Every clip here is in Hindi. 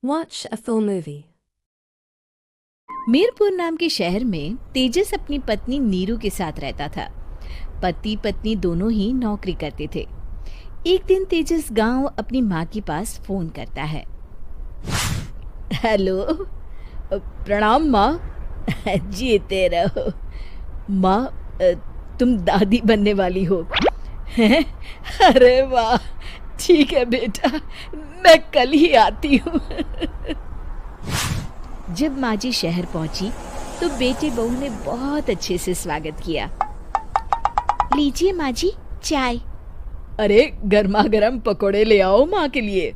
Watch a full movie. Mirpur नाम के शहर में तेजस अपनी पत्नी नीरू के साथ रहता था। पति पत्नी दोनों ही नौकरी करते थे। एक दिन तेजस गांव अपनी माँ के पास फोन करता है। हेलो, प्रणाम माँ। जीते रहो माँ, तुम दादी बनने वाली हो। हैं? अरे वाह, ठीक है बेटा, मैं कल ही आती हूँ। जब माँ जी शहर पहुंची तो बेटे बहू ने बहुत अच्छे से स्वागत किया। लीजिए माँ जी, चाय। अरे गर्मा गर्म पकोड़े ले आओ माँ के लिए।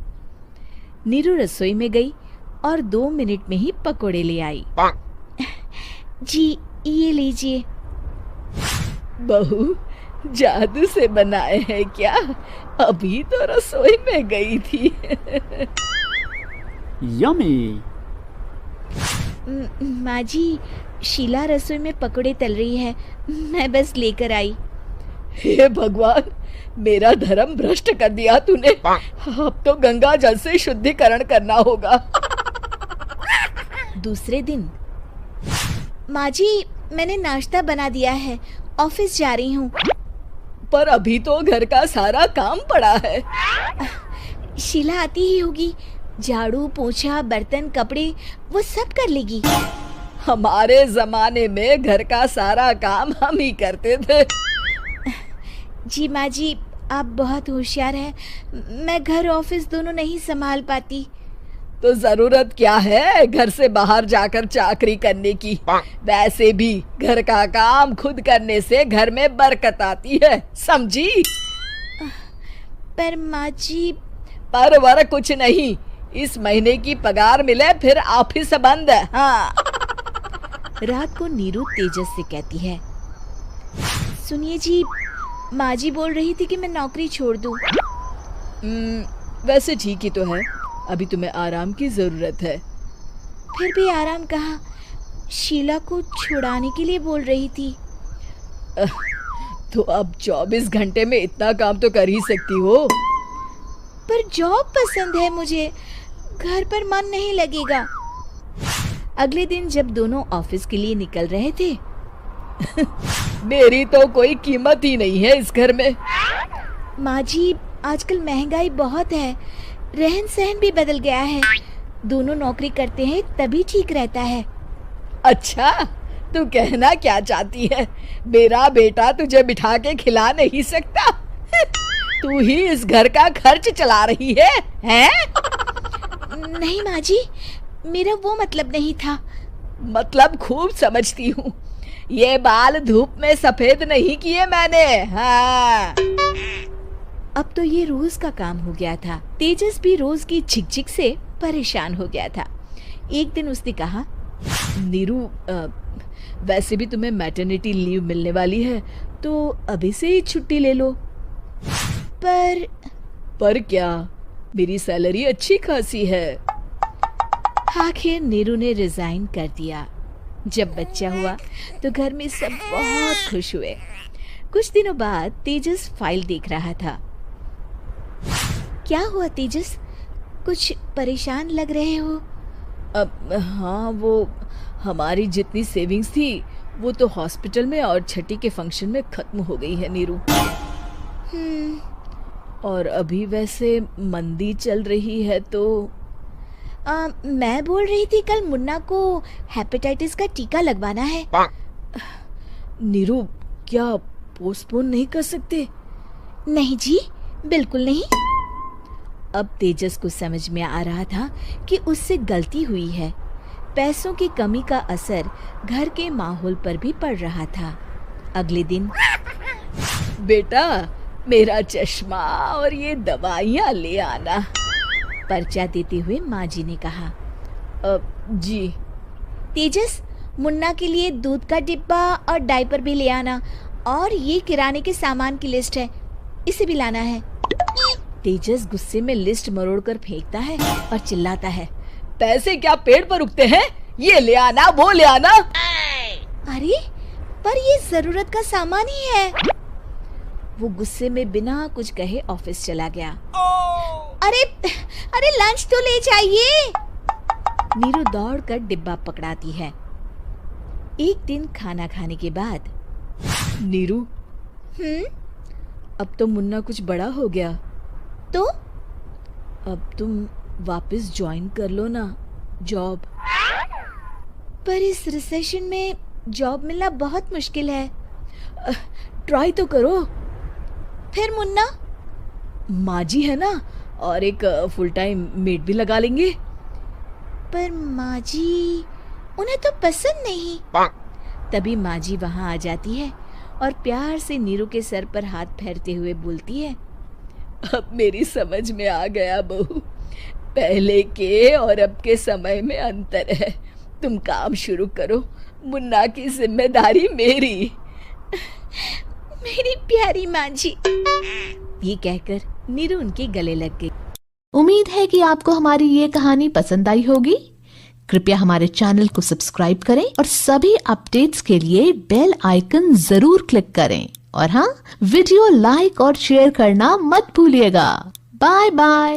नीरू रसोई में गई और 2 मिनट में ही पकोड़े ले आई। जी ये लीजिए। बहू जादू से बनाए हैं क्या? अभी तो रसोई में गई थी। यम्मी। माँ जी, शीला रसोई में पकोड़े तल रही है, मैं बस लेकर आई। हे भगवान, मेरा धर्म भ्रष्ट कर दिया तूने। अब तो गंगा जल से शुद्धिकरण करना होगा। दूसरे दिन, माँ जी मैंने नाश्ता बना दिया है, ऑफिस जा रही हूँ। पर अभी तो घर का सारा काम पड़ा है। शीला आती ही होगी, झाड़ू पोछा बर्तन कपड़े वो सब कर लेगी। हमारे जमाने में घर का सारा काम हम ही करते थे। जी माँ जी, आप बहुत होशियार हैं, मैं घर ऑफिस दोनों नहीं संभाल पाती। तो जरूरत क्या है घर से बाहर जाकर चाकरी करने की? वैसे भी घर का काम खुद करने से घर में बरकत आती है, समझी? पर माँ जी। पर वर कुछ नहीं, इस महीने की पगार मिले फिर ऑफिस बंद है। हाँ। रात को नीरू तेजस से कहती है, सुनिए जी, माँ जी बोल रही थी कि मैं नौकरी छोड़ दूं। वैसे ठीक ही तो है, अभी तुम्हें आराम की जरूरत है। फिर भी आराम कहाँ, शीला को छुड़ाने के लिए बोल रही थी। तो अब 24 घंटे में इतना काम तो कर ही सकती हो। पर जॉब पसंद है मुझे, घर पर मन नहीं लगेगा। अगले दिन जब दोनों ऑफिस के लिए निकल रहे थे, मेरी तो कोई कीमत ही नहीं है इस घर में। माँ जी, आजकल महंगाई बहुत है, रहन सहन भी बदल गया है, दोनों नौकरी करते हैं तभी ठीक रहता है। अच्छा, तू कहना क्या चाहती है? मेरा बेटा तुझे बिठा के खिला नहीं सकता? तू ही इस घर का खर्च चला रही है, हैं? नहीं माँ जी, मेरा वो मतलब नहीं था। मतलब खूब समझती हूँ, ये बाल धूप में सफेद नहीं किए मैंने। हाँ। अब तो ये रोज का काम हो गया था। तेजस भी रोज की झिकझिक से परेशान हो गया था। एक दिन उसने कहा, नीरू, वैसे भी तुम्हें मैटरनिटी लीव मिलने वाली है, तो अभी से ही छुट्टी ले लो। पर क्या, मेरी सैलरी अच्छी खासी है। आखिर नीरू ने रिजाइन कर दिया। जब बच्चा हुआ तो घर में सब बहुत खुश हुए। कुछ दिनों बाद तेजस फाइल देख रहा था। क्या हुआ तेजस, कुछ परेशान लग रहे हो? अब हाँ, वो हमारी जितनी सेविंग्स थी वो तो हॉस्पिटल में और छठी के फंक्शन में खत्म हो गई है नीरू। और अभी वैसे मंदी चल रही है तो मैं बोल रही थी कल मुन्ना को हेपेटाइटिस का टीका लगवाना है। नीरू, क्या पोस्टपोन नहीं कर सकते? नहीं जी, बिल्कुल नहीं। अब तेजस को समझ में आ रहा था कि उससे गलती हुई है। पैसों की कमी का असर घर के माहौल पर भी पड़ रहा था। अगले दिन, बेटा मेरा चश्मा और ये दवाइयाँ ले आना, पर्चा देते हुए माँ जी ने कहा। जी। तेजस, मुन्ना के लिए दूध का डिब्बा और डायपर भी ले आना, और ये किराने के सामान की लिस्ट है, इसे भी लाना है। तेजस गुस्से में लिस्ट मरोड़कर फेंकता है और चिल्लाता है, पैसे क्या पेड़ पर उगते हैं? ये ले आना, वो ले आना। अरे पर ये जरूरत का सामान ही है। वो गुस्से में बिना कुछ कहे ऑफिस चला गया। अरे अरे लंच तो ले जाइए। नीरू दौड़कर डिब्बा पकड़ाती है। एक दिन खाना खाने के बाद, नीरू, अब तो मुन्ना कुछ बड़ा हो गया, तो अब तुम वापस ज्वाइन कर लो ना जॉब। पर इस रिसेशन में जॉब मिलना बहुत मुश्किल है। ट्राई तो करो। फिर मुन्ना, माँ जी है ना, और एक फुल टाइम मेड भी लगा लेंगे। पर माँ जी, उन्हें तो पसंद नहीं। तभी माँ जी वहाँ आ जाती है और प्यार से नीरू के सर पर हाथ फेरते हुए बोलती है, अब मेरी समझ में आ गया बहू, पहले के और अब के समय में अंतर है। तुम काम शुरू करो, मुन्ना की जिम्मेदारी मेरी। मेरी प्यारी माँ जी, ये कहकर नीरू उनके गले लग गई। उम्मीद है कि आपको हमारी ये कहानी पसंद आई होगी। कृपया हमारे चैनल को सब्सक्राइब करें और सभी अपडेट्स के लिए बेल आइकन जरूर क्लिक करें। और हाँ, वीडियो लाइक और शेयर करना मत भूलिएगा। Bye bye.